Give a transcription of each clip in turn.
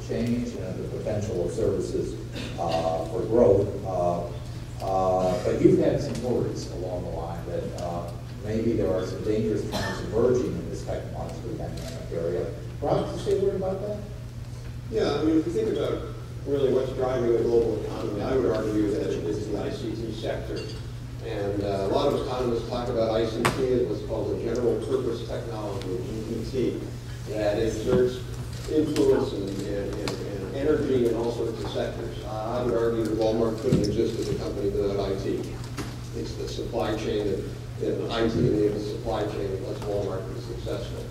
change and the potential of services for growth. But you've had some worries along the line that maybe there are some dangerous trends emerging in this technologically dynamic area. Rob, can you say a word about that? Yeah, I mean, if you think about really what's driving the global economy, I would argue that it is the ICT sector. And a lot of economists talk about ICT as what's called a general purpose technology, GPT, that exerts influence and energy in all sorts of sectors. I would argue that Walmart couldn't exist as a company without IT. It's the supply chain that IT-enabled supply chain that lets Walmart be successful.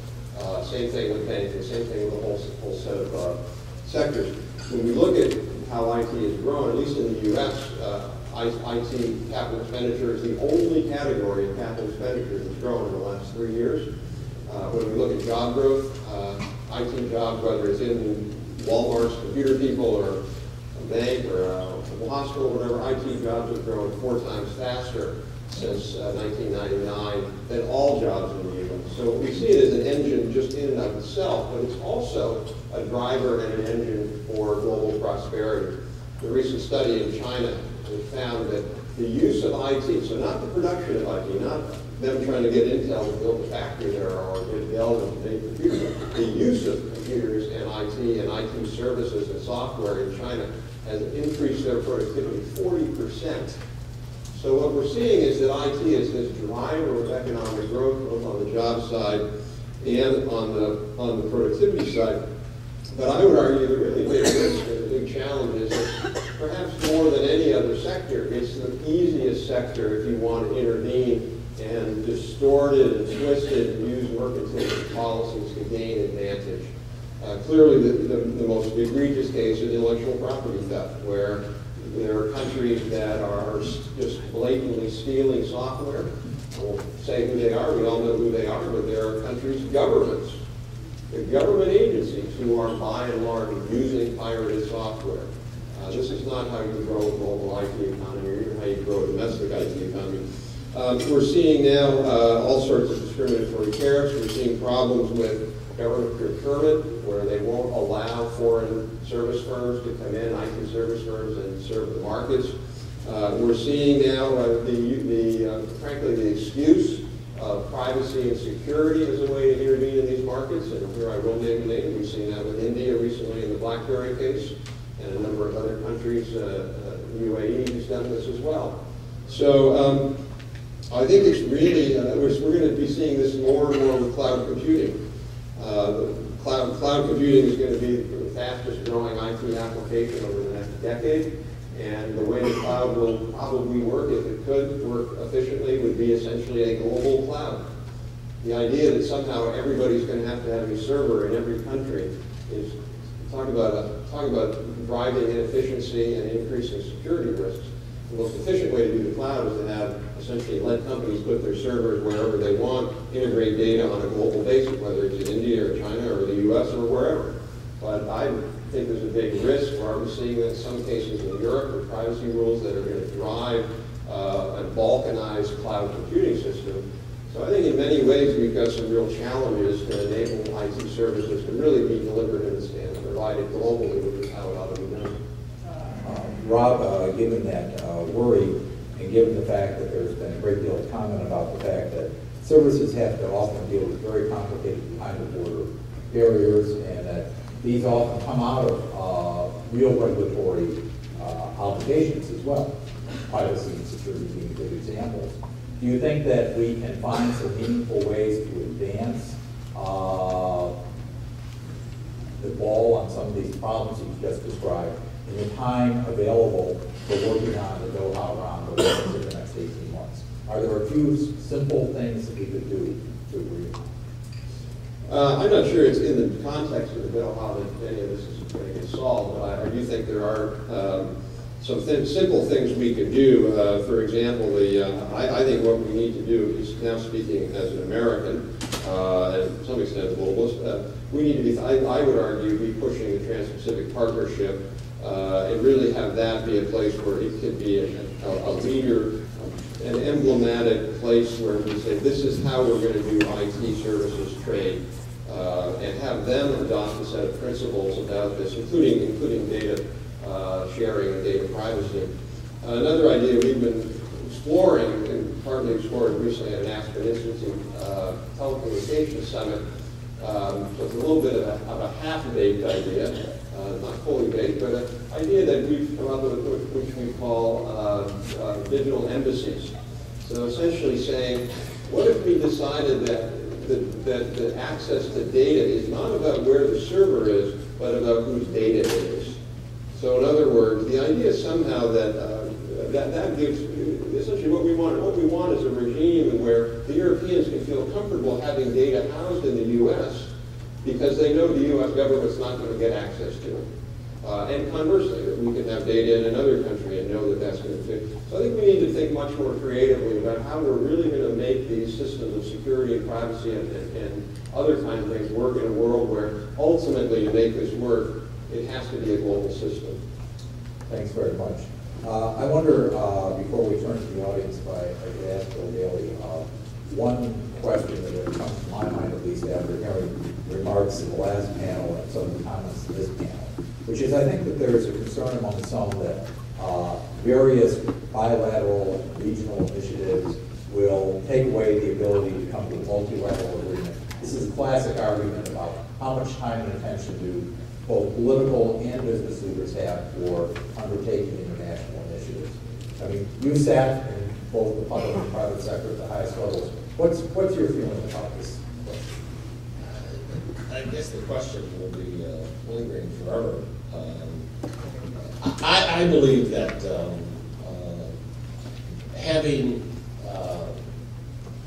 Same thing with banking, same thing with a whole set of sectors. When we look at how IT has grown, at least in the U.S., IT capital expenditure is the only category of capital expenditure that's grown in the last 3 years. When we look at job growth, IT jobs, whether it's in Walmart's computer people or a bank or a hospital or whatever, IT jobs have grown 4 times faster since 1999 than all jobs in the U.S. So we see it as an engine just in and of itself, but it's also a driver and an engine for global prosperity. The recent study in China found that the use of IT, so not the production of IT, not them trying to get Intel to build a factory there or get Dell to make computers, the use of computers and IT services and software in China has increased their productivity 40%. So what we're seeing is that IT is this driver of economic growth, both on the job side and on the productivity side. But I would argue the really big risk and the big challenge is that perhaps more than any other sector, it's the easiest sector if you want to intervene and distort it and twist it and use mercantilist policies to gain advantage. Clearly, the most egregious case is intellectual property theft, where there are countries that are just blatantly stealing software. I won't say who they are, we all know who they are, but there are countries, governments, the government agencies who are by and large using pirated software. This is not how you grow a global IT economy or even how you grow a domestic IT economy. We're seeing now all sorts of discriminatory tariffs. We're seeing problems with government procurement where they won't allow foreign service firms to come in, IT service firms, and serve the markets. We're seeing now frankly, the excuse of privacy and security as a way to intervene in these markets. And here I will name a name. We've seen that with India recently in the BlackBerry case, and a number of other countries, UAE has done this as well. So I think it's really, we're going to be seeing this more and more with cloud computing. Cloud computing is going to be the fastest growing IT application over the next decade. And the way the cloud will probably work, if it could work efficiently, would be essentially a global cloud. The idea that somehow everybody's going to have a server in every country is talk about driving inefficiency and increasing security risks. The most efficient way to do the cloud is to have essentially let companies put their servers wherever they want, integrate data on a global basis, whether it's in India or China or the US or wherever. But I think there's a big risk. We're already seeing that in some cases in Europe with privacy rules that are going to drive a balkanized cloud computing system. So I think in many ways we've got some real challenges to enable IT services to really be delivered and provided globally, which is how it ought to be done. Rob, given that worry and given the fact that there's been a great deal of comment about the fact that services have to often deal with very complicated behind-the-border barriers and that these often come out of real regulatory obligations as well, privacy and security being good examples. Do you think that we can find some meaningful ways to advance the ball on some of these problems you've just described in the time available for working on the Doha round over the next 18 months? Are there a few simple things that we could do to agree on? I'm not sure it's in the context of the bill how any of this is going to get solved, but I do think there are some simple things we could do. For example, I think what we need to do is, now speaking as an American, and to some extent a globalist, we need to be, I would argue, be pushing the Trans-Pacific Partnership and really have that be a place where it could be a leader, an emblematic place where we say this is how we're going to do IT services trade, and have have them adopt a set of principles about this, including data sharing and data privacy. Another idea we've been exploring, and partly explored recently at an Aspen Institute telecommunications summit, so it's a little bit of a half-baked idea, not fully baked, but an idea that we've come up with, which we call digital embassies. So essentially saying, what if we decided that access to data is not about where the server is, but about whose data it is? So in other words, the idea is somehow that gives essentially what we want. What we want is a regime where the Europeans can feel comfortable having data housed in the U.S. because they know the U.S. government's not going to get access to it. And conversely, that we can have data in another country and know that that's going to fit. So I think we need to think much more creatively about how we're really going to make these systems of security and privacy and other kinds of things work in a world where ultimately to make this work, it has to be a global system. Thanks very much. I wonder, before we turn to the audience, if I could ask Bill Daley, one question that comes to my mind, at least after hearing remarks in the last panel and some of the comments in this panel, which is I think that there's a concern among some that various bilateral and regional initiatives will take away the ability to come to a multilateral agreement. This is a classic argument about how much time and attention do both political and business leaders have for undertaking international initiatives. I mean, you've sat in both the public and private sector at the highest levels. What's your feeling about this? I guess the question will be lingering forever. I believe that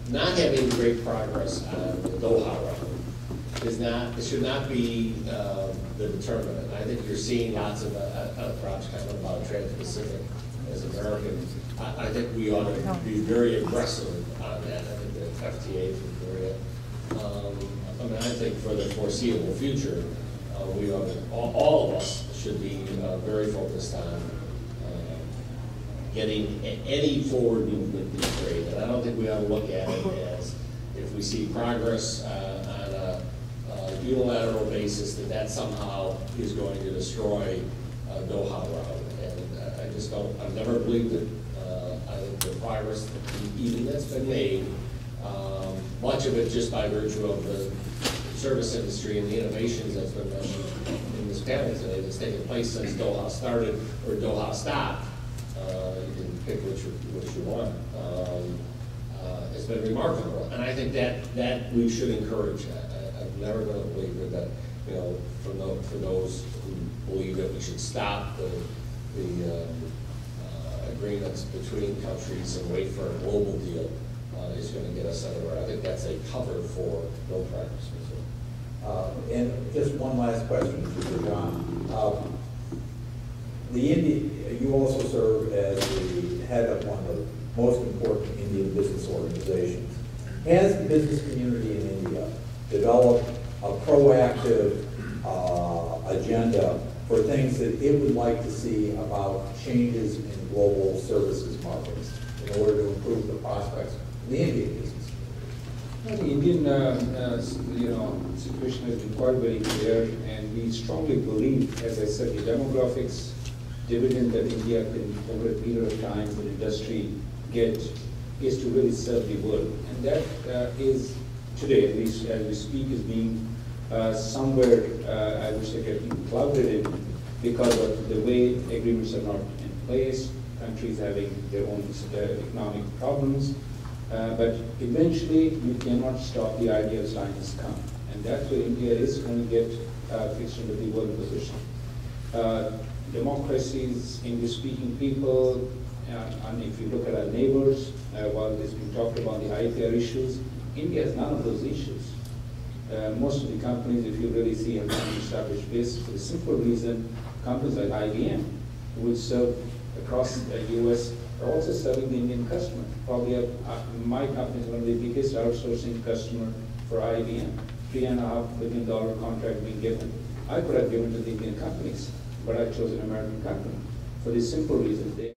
not having great progress on the Doha round should not be the determinant. I think you're seeing lots of perhaps kind of about Trans-Pacific as Americans. I think we ought to be very aggressive on that. I think the FTA for Korea. I mean, I think for the foreseeable future, we ought to, all of us should be very focused on getting any forward movement in trade. And I don't think we ought to look at it as if we see progress on a unilateral basis that somehow is going to destroy Doha round. And I just don't, I've never believed it. I think the progress even that's been made, much of it just by virtue of the service industry and the innovations that's been mentioned in this panel today that's taken place since Doha started or Doha stopped. You can pick which you want. It's been remarkable, and I think that we should encourage. I'm never going to believe that for those who believe that we should stop the agreements between countries and wait for a global deal is going to get us anywhere. I think that's a cover for no progress. And just one last question to Rajan. You also serve as the head of one of the most important Indian business organizations. Has the business community in India developed a proactive agenda for things that it would like to see about changes in global services markets in order to improve the prospects of the Indian business? The Indian situation has been quite very clear, and we strongly believe, as I said, the demographics dividend that India can, over a period of time, the industry get, is to really serve the world. And that is, today, at least as we speak, is being somewhere, I would say, getting clouded in because of the way agreements are not in place, countries having their own economic problems. But eventually, you cannot stop the ideal science come. And that's where India is going to get fixed into the world position. Democracies, English-speaking people, and if you look at our neighbors, while there's been talked about the IPR issues, India has none of those issues. Most of the companies, if you really see, have an established base for the simple reason, companies like IBM, which serve across the US, are also serving the Indian customer. Probably my company is one of the biggest outsourcing customer for IBM. $3.5 billion contract being given. I could have given to the Indian companies, but I chose an American company for the simple reason.